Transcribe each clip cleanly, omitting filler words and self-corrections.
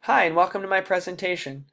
Hi, and welcome to my presentation.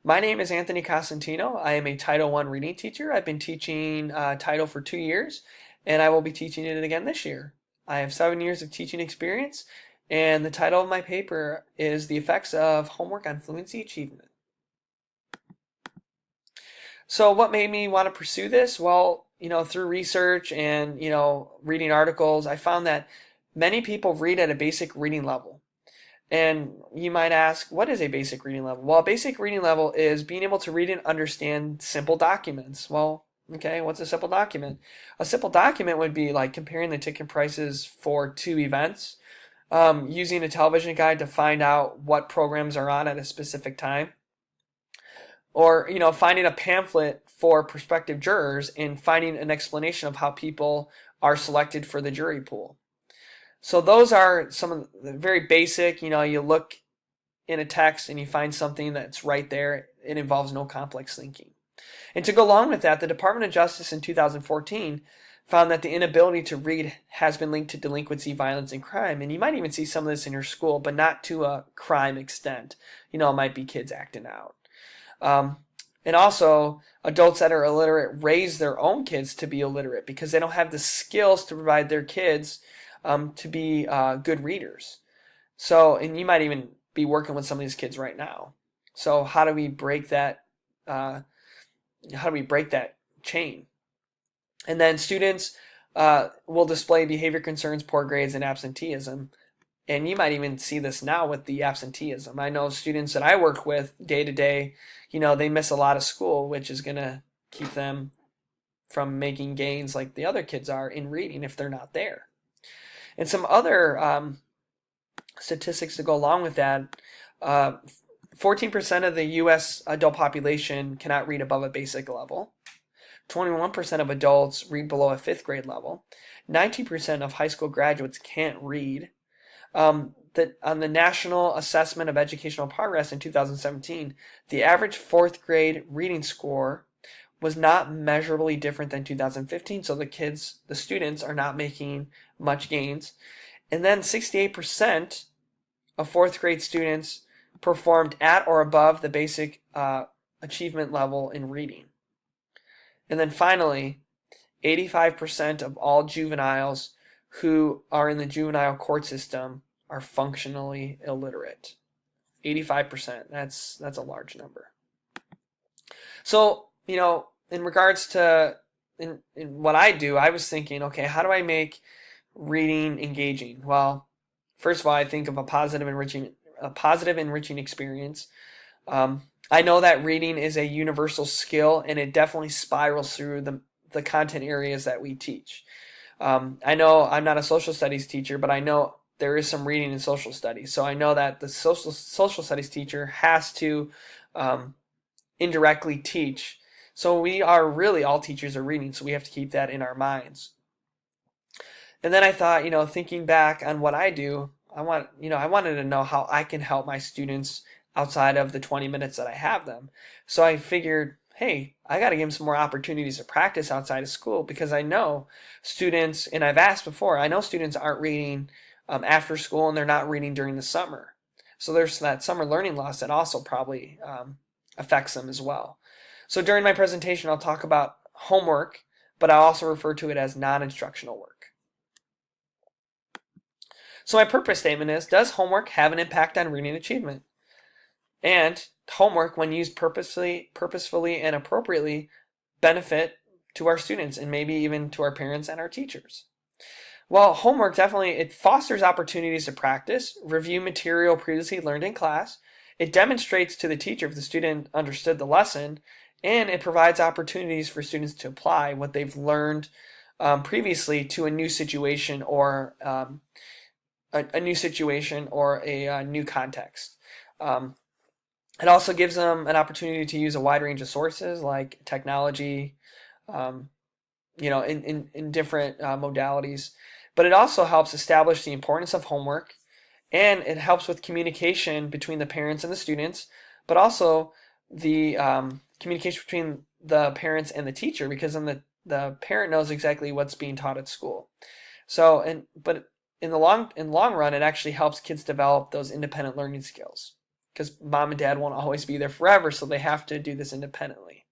My name is Anthony Cosentino. I am a Title I reading teacher. I've been teaching Title for 2 years, and I will be teaching it again this year. I have 7 years of teaching experience, and the title of my paper is The Effects of Homework on Fluency Achievement. So what made me want to pursue this? Well, through research and, reading articles, I found that many people read at a basic reading level. And you might ask, what is a basic reading level? Well, a basic reading level is being able to read and understand simple documents. Well, okay, what's a simple document? A simple document would be like comparing the ticket prices for two events, using a television guide to find out what programs are on at a specific time, or finding a pamphlet for prospective jurors and finding an explanation of how people are selected for the jury pool. So those are some of the very basic, you look in a text and you find something that's right there. It involves no complex thinking. And to go along with that, the Department of Justice in 2014 found that the inability to read has been linked to delinquency, violence, and crime. And you might even see some of this in your school, but not to a crime extent. It might be kids acting out. And also, adults that are illiterate raise their own kids to be illiterate because they don't have the skills to provide their kids to be good readers. So, and you might even be working with some of these kids right now. So, how do we break that? How do we break that chain? And then students will display behavior concerns, poor grades, and absenteeism. And you might even see this now with the absenteeism. I know students that I work with day to day, they miss a lot of school, which is going to keep them from making gains like the other kids are in reading if they're not there. And some other statistics to go along with that, 14% of the U.S. adult population cannot read above a basic level. 21% of adults read below a fifth grade level. 19% of high school graduates can't read. On the National Assessment of Educational Progress in 2017, the average fourth grade reading score was not measurably different than 2015, so the students are not making much gains. And then 68% of fourth grade students performed at or above the basic achievement level in reading. And then finally, 85% of all juveniles who are in the juvenile court system are functionally illiterate. 85%, that's a large number. So, in regards to in what I do, I was thinking, okay, how do I make reading engaging? Well, first of all, I think of a positive enriching experience. I know that reading is a universal skill, and it definitely spirals through the content areas that we teach. I know I'm not a social studies teacher, but I know there is some reading in social studies. So I know that the social studies teacher has to indirectly teach. So we are really, all teachers are reading, so we have to keep that in our minds. And then I thought, thinking back on what I do, I wanted to know how I can help my students outside of the 20 minutes that I have them. So I figured, hey, I got to give them some more opportunities to practice outside of school, because I know students, and I've asked before, I know students aren't reading after school, and they're not reading during the summer. So there's that summer learning loss that also probably affects them as well. So during my presentation, I'll talk about homework, but I'll also refer to it as non-instructional work. So my purpose statement is, does homework have an impact on reading achievement? And homework, when used purposefully, and appropriately, benefit to our students and maybe even to our parents and our teachers. Well, homework it fosters opportunities to practice, review material previously learned in class. It demonstrates to the teacher if the student understood the lesson, and it provides opportunities for students to apply what they've learned previously to a new situation or a new situation or a new context. It also gives them an opportunity to use a wide range of sources like technology, in different modalities. But it also helps establish the importance of homework, and it helps with communication between the parents and the students, but also the communication between the parents and the teacher, because then the parent knows exactly what's being taught at school. But in the long run, it actually helps kids develop those independent learning skills. because mom and dad won't always be there forever, so they have to do this independently.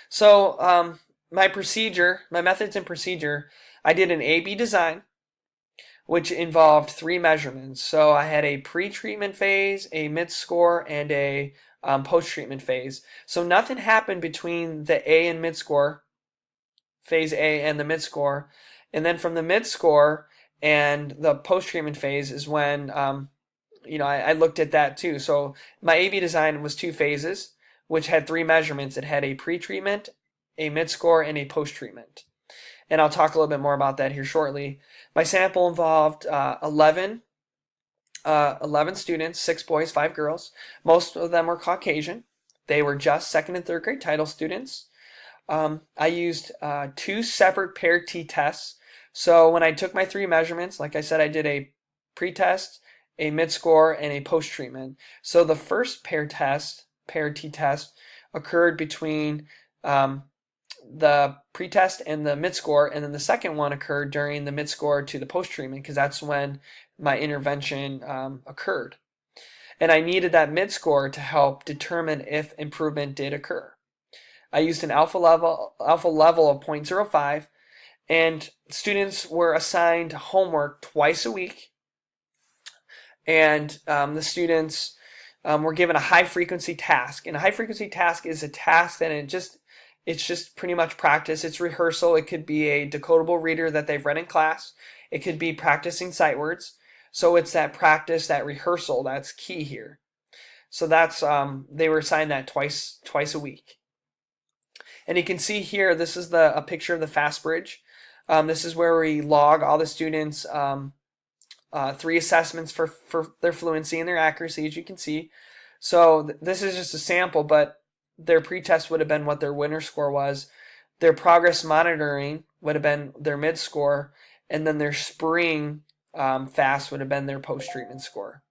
So my methods and procedure, I did an A-B design, which involved 3 measurements. So I had a pre-treatment phase, a mid-score, and a post-treatment phase. So nothing happened between the A and mid-score, phase A and the mid-score. And then from the mid-score and the post-treatment phase is when I looked at that too. So my A-B design was 2 phases, which had 3 measurements. It had a pre-treatment, a mid-score, and a post-treatment. And I'll talk a little bit more about that here shortly. My sample involved 11 students, 6 boys, 5 girls. Most of them were Caucasian. They were just 2nd and 3rd grade title students. I used 2 separate paired t-tests. So when I took my 3 measurements, like I said, I did a pre-test, a mid-score, and a post-treatment. So the first paired t-test, occurred between the pretest and the mid-score, and then the second one occurred during the mid-score to the post-treatment, because that's when my intervention occurred. And I needed that mid-score to help determine if improvement did occur. I used an alpha level of 0.05, and students were assigned homework twice a week, and the students were given a high-frequency task. And a high-frequency task is a task that it's just pretty much practice. It's rehearsal. It could be a decodable reader that they've read in class. It could be practicing sight words. So it's that practice, that rehearsal, that's key here. So that's they were assigned that twice a week. And you can see here, this is a picture of the FAST bridge. This is where we log all the students' 3 assessments for their fluency and their accuracy, as you can see. So this is just a sample, but their pretest would have been what their winter score was. Their progress monitoring would have been their mid score, and then their spring FAST would have been their post-treatment score.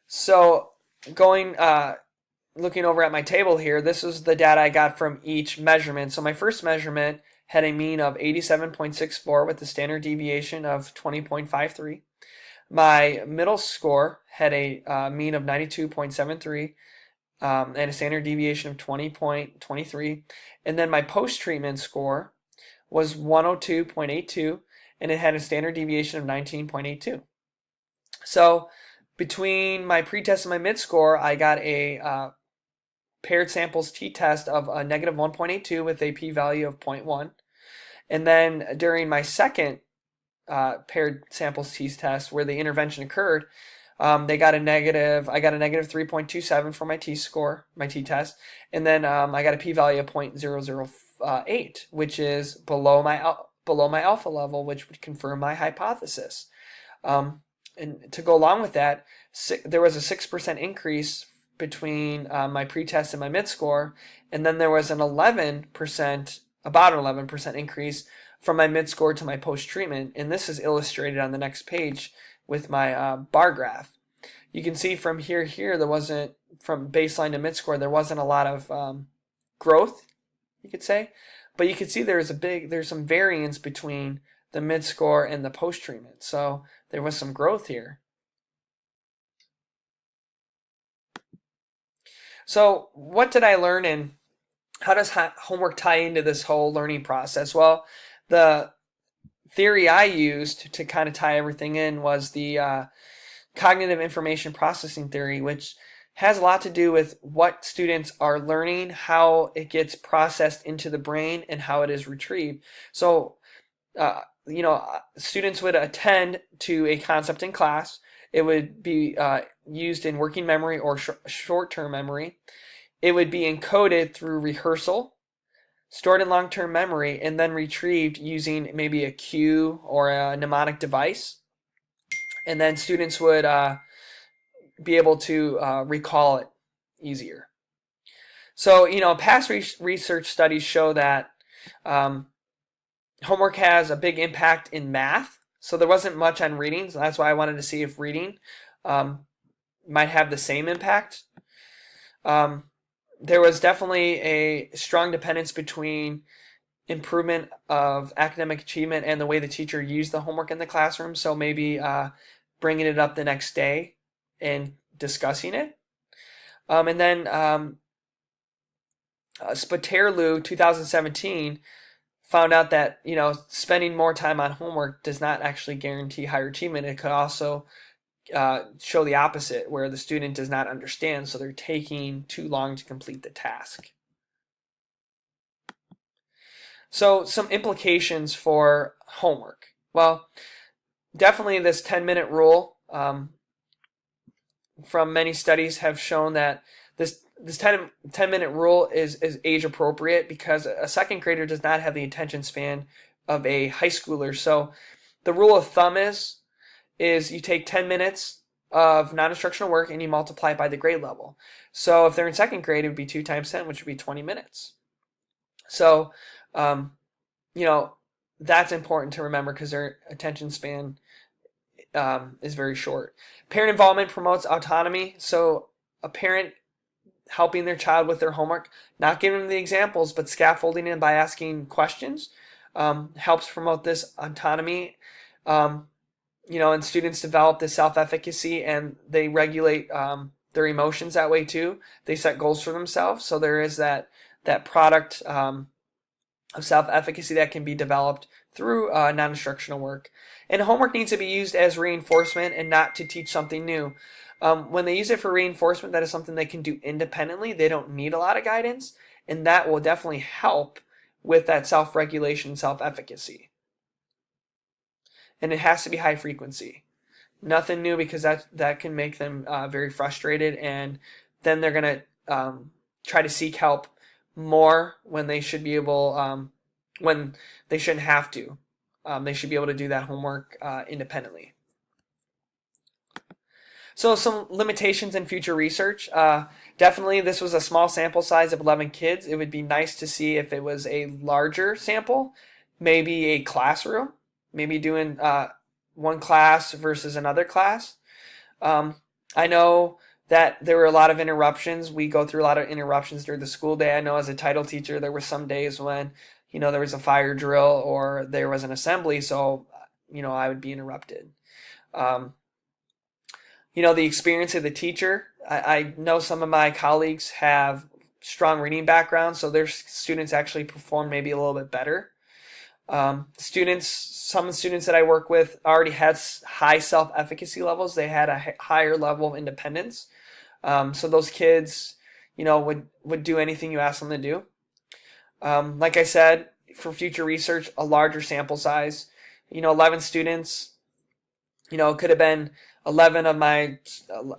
So going looking over at my table here, this is the data I got from each measurement. So my first measurement had a mean of 87.64 with a standard deviation of 20.53. My middle score had a mean of 92.73 and a standard deviation of 20.23. And then my post-treatment score was 102.82, and it had a standard deviation of 19.82. So between my pretest and my mid-score, I got a paired samples t-test of a negative 1.82 with a p-value of 0.1. And then during my second paired samples t-test where the intervention occurred, I got a negative 3.27 for my t-score, my t-test, and then I got a p-value of 0.008, which is below my alpha level, which would confirm my hypothesis. And to go along with that, there was a 6% increase between my pretest and my mid-score, and then there was about an 11% increase from my mid-score to my post-treatment, and this is illustrated on the next page with my bar graph. You can see from here, there wasn't, from baseline to mid-score, there wasn't a lot of growth, you could say, but you can see there's some variance between the mid-score and the post-treatment, so there was some growth here. So what did I learn, and how does homework tie into this whole learning process? Well, the theory I used to kind of tie everything in was the cognitive information processing theory, which has a lot to do with what students are learning, how it gets processed into the brain, and how it is retrieved. So, students would attend to a concept in class. It would be used in working memory or short-term memory. It would be encoded through rehearsal, stored in long-term memory, and then retrieved using maybe a cue or a mnemonic device. And then students would be able to recall it easier. So, past research studies show that homework has a big impact in math. So there wasn't much on reading, so that's why I wanted to see if reading might have the same impact. There was definitely a strong dependence between improvement of academic achievement and the way the teacher used the homework in the classroom. So maybe bringing it up the next day and discussing it. And then Spaterlu 2017 found out that spending more time on homework does not actually guarantee higher achievement. It could also show the opposite, where the student does not understand, so they're taking too long to complete the task. So some implications for homework. Well, definitely this 10-minute rule from many studies have shown that this 10-minute rule is age appropriate, because a second grader does not have the attention span of a high schooler. So the rule of thumb is you take 10 minutes of non-instructional work and you multiply it by the grade level. So if they're in second grade, it would be 2 times 10, which would be 20 minutes. So that's important to remember, because their attention span is very short. Parent involvement promotes autonomy. So a parent helping their child with their homework, not giving them the examples, but scaffolding it by asking questions, helps promote this autonomy. And students develop this self-efficacy, and they regulate their emotions that way too. They set goals for themselves. So there is that product of self-efficacy that can be developed through non-instructional work. And homework needs to be used as reinforcement and not to teach something new. When they use it for reinforcement, that is something they can do independently. They don't need a lot of guidance, and that will definitely help with that self-regulation, self-efficacy. And it has to be high frequency. Nothing new, because that can make them very frustrated, and then they're going to try to seek help more when they should be able, when they shouldn't have to. They should be able to do that homework independently. So some limitations in future research. Definitely this was a small sample size of 11 kids. It would be nice to see if it was a larger sample, maybe a classroom, maybe doing one class versus another class. I know that there were a lot of interruptions. We go through a lot of interruptions during the school day. I know as a title teacher, there were some days when, there was a fire drill or there was an assembly, so, I would be interrupted. The experience of the teacher. I know some of my colleagues have strong reading backgrounds, so their students actually perform maybe a little bit better. Some students that I work with already had high self-efficacy levels. They had a higher level of independence. So those kids, would do anything you ask them to do. Like I said, for future research, a larger sample size. 11 students, it could have been 11 of my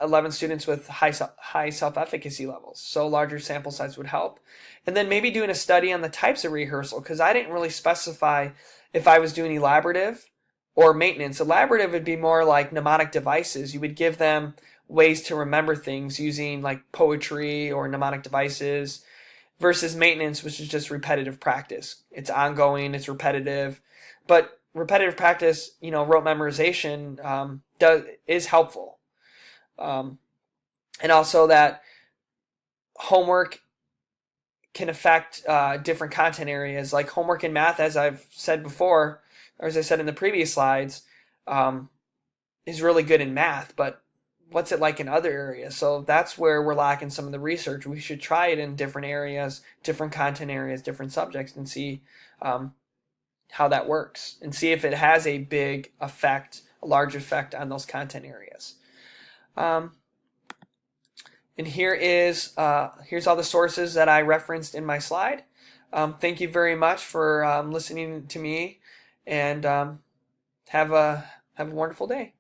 11 students with high self-efficacy levels. So larger sample size would help. And then maybe doing a study on the types of rehearsal, because I didn't really specify if I was doing elaborative or maintenance. Elaborative would be more like mnemonic devices. You would give them ways to remember things using like poetry or mnemonic devices, versus maintenance, which is just repetitive practice. It's ongoing, it's repetitive. But repetitive practice, rote memorization is helpful. And also that homework can affect different content areas. Like homework in math, as I've said before, or as I said in the previous slides, is really good in math, but what's it like in other areas? So that's where we're lacking some of the research. We should try it in different areas, different content areas, different subjects, and see how that works, and see if it has a big effect, a large effect on those content areas. And here's all the sources that I referenced in my slide. Thank you very much for listening to me, and have a wonderful day.